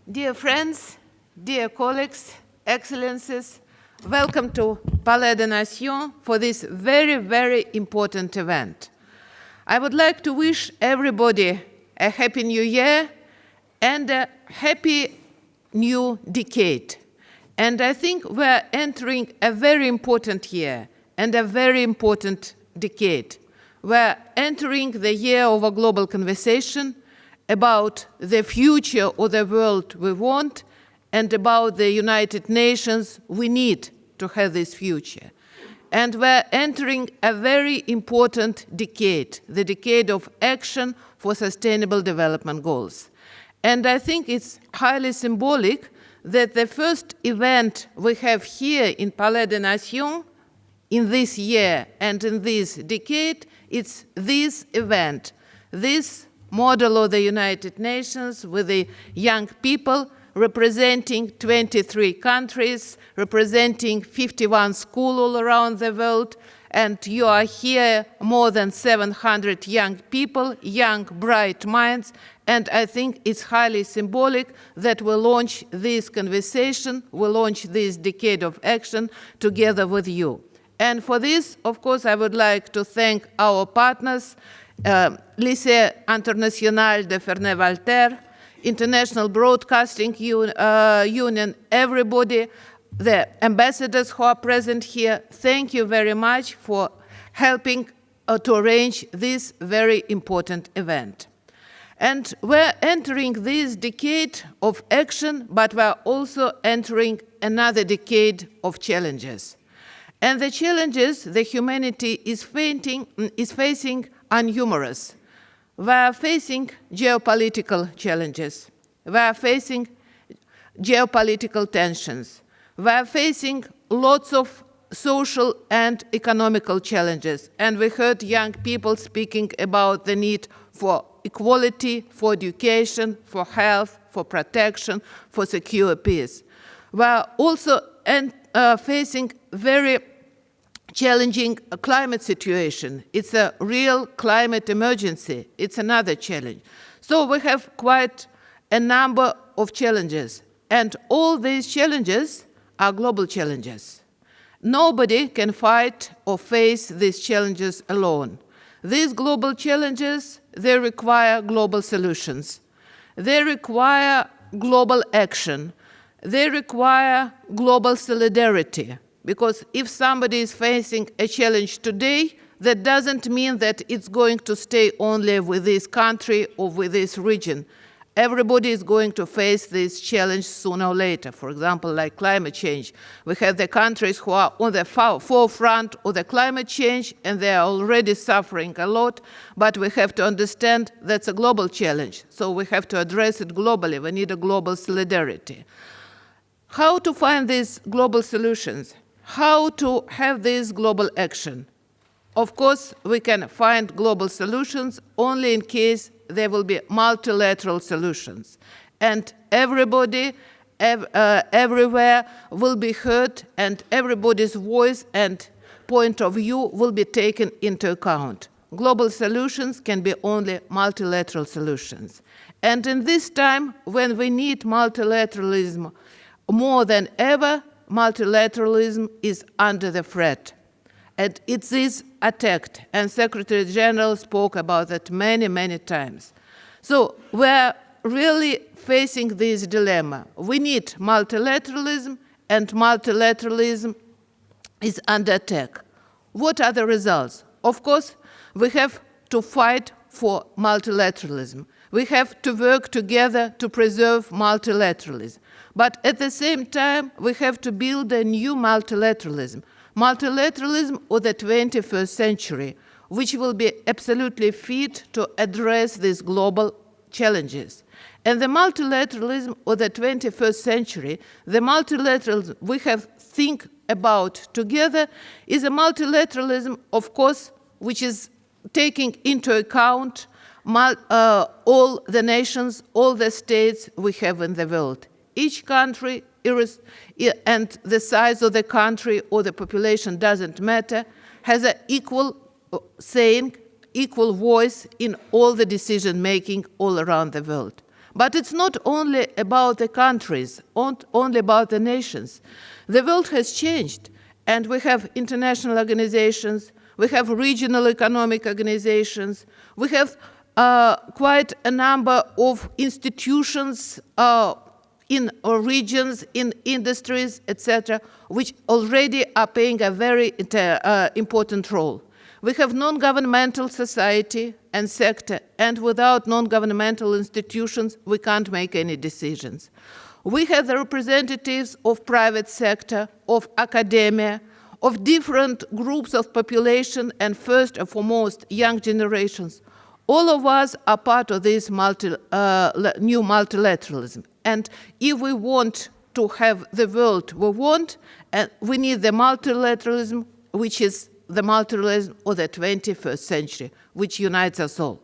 Dear friends, dear colleagues, excellencies, welcome to Palais des Nations for this very, very important event. I would like to wish everybody a happy new year and a happy new decade. And I think we're entering a very important year and a very important decade. We're entering the year of a global conversation about the future of the world we want and about the United Nations we need to have this future. And we're entering a very important decade, the decade of action for sustainable development goals. And I think it's highly symbolic that the first event we have here in Palais des Nations in this year and in this decade, it's this event, this model of the United Nations with the young people representing 23 countries, representing 51 schools all around the world, and you are here more than 700 young people, young, bright minds, and I think it's highly symbolic that we launch this conversation, we launch this decade of action together with you. And for this, of course, I would like to thank our partners, Lycée International de Ferney-Walter, International Broadcasting Union, everybody, the ambassadors who are present here. Thank you very much for helping to arrange this very important event. And we're entering this decade of action, but we're also entering another decade of challenges. And the challenges the humanity is facing are numerous. We are facing geopolitical challenges. We are facing geopolitical tensions. We are facing lots of social and economical challenges. And we heard young people speaking about the need for equality, for education, for health, for protection, for secure peace. We are also facing very challenging climate situation. It's a real climate emergency. It's another challenge. So we have quite a number of challenges. And all these challenges are global challenges. Nobody can fight or face these challenges alone. These global challenges, they require global solutions. They require global action. They require global solidarity. Because if somebody is facing a challenge today, that doesn't mean that it's going to stay only with this country or with this region. Everybody is going to face this challenge sooner or later. For example, like climate change. We have the countries who are on the forefront of the climate change, and they are already suffering a lot, but we have to understand that's a global challenge. So we have to address it globally. We need a global solidarity. How to find these global solutions? How to have this global action? Of course, we can find global solutions only in case there will be multilateral solutions. And everybody, everywhere will be heard, and everybody's voice and point of view will be taken into account. Global solutions can be only multilateral solutions. And in this time, when we need multilateralism more than ever, multilateralism is under the threat. And it is attacked. And Secretary General spoke about that many, many times. So we're really facing this dilemma. We need multilateralism, and multilateralism is under attack. What are the results? Of course, we have to fight for multilateralism. We have to work together to preserve multilateralism. But at the same time, we have to build a new multilateralism. Multilateralism of the 21st century, which will be absolutely fit to address these global challenges. And the multilateralism of the 21st century, the multilateralism we have think about together, is a multilateralism, of course, which is taking into account all the nations, all the states we have in the world. Each country, and the size of the country or the population doesn't matter, has an equal saying, equal voice in all the decision-making all around the world. But it's not only about the countries, not only about the nations. The world has changed, and we have international organizations, we have regional economic organizations, we have quite a number of institutions in regions, in industries, etc., which already are playing a very important role. We have non-governmental society and sector, and without non-governmental institutions, we can't make any decisions. We have the representatives of private sector, of academia, of different groups of population, and first and foremost, young generations. All of us are part of this new multilateralism. And if we want to have the world we want, we need the multilateralism, which is the multilateralism of the 21st century, which unites us all.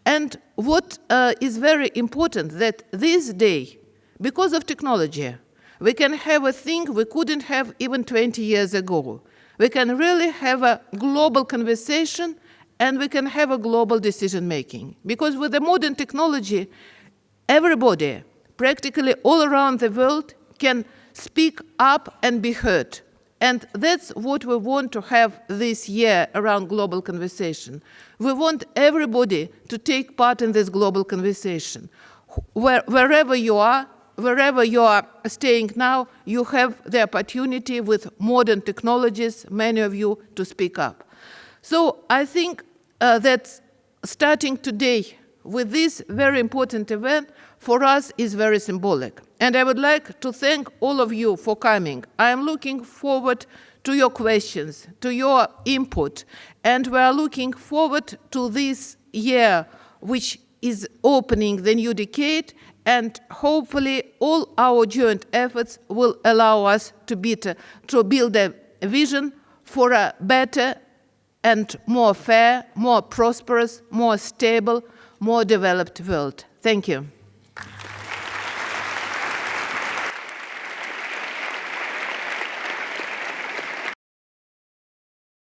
And what is very important that this day, because of technology, we can have a thing we couldn't have even 20 years ago. We can really have a global conversation, and we can have a global decision-making. Because with the modern technology, everybody, practically all around the world, can speak up and be heard. And that's what we want to have this year around global conversation. We want everybody to take part in this global conversation. Wherever you are staying now, you have the opportunity with modern technologies, many of you, to speak up. So I think that starting today with this very important event for us is very symbolic. And I would like to thank all of you for coming. I am looking forward to your questions, to your input, and we are looking forward to this year, which is opening the new decade, and hopefully all our joint efforts will allow us to build a vision for a better and more fair, more prosperous, more stable, more developed world. Thank you.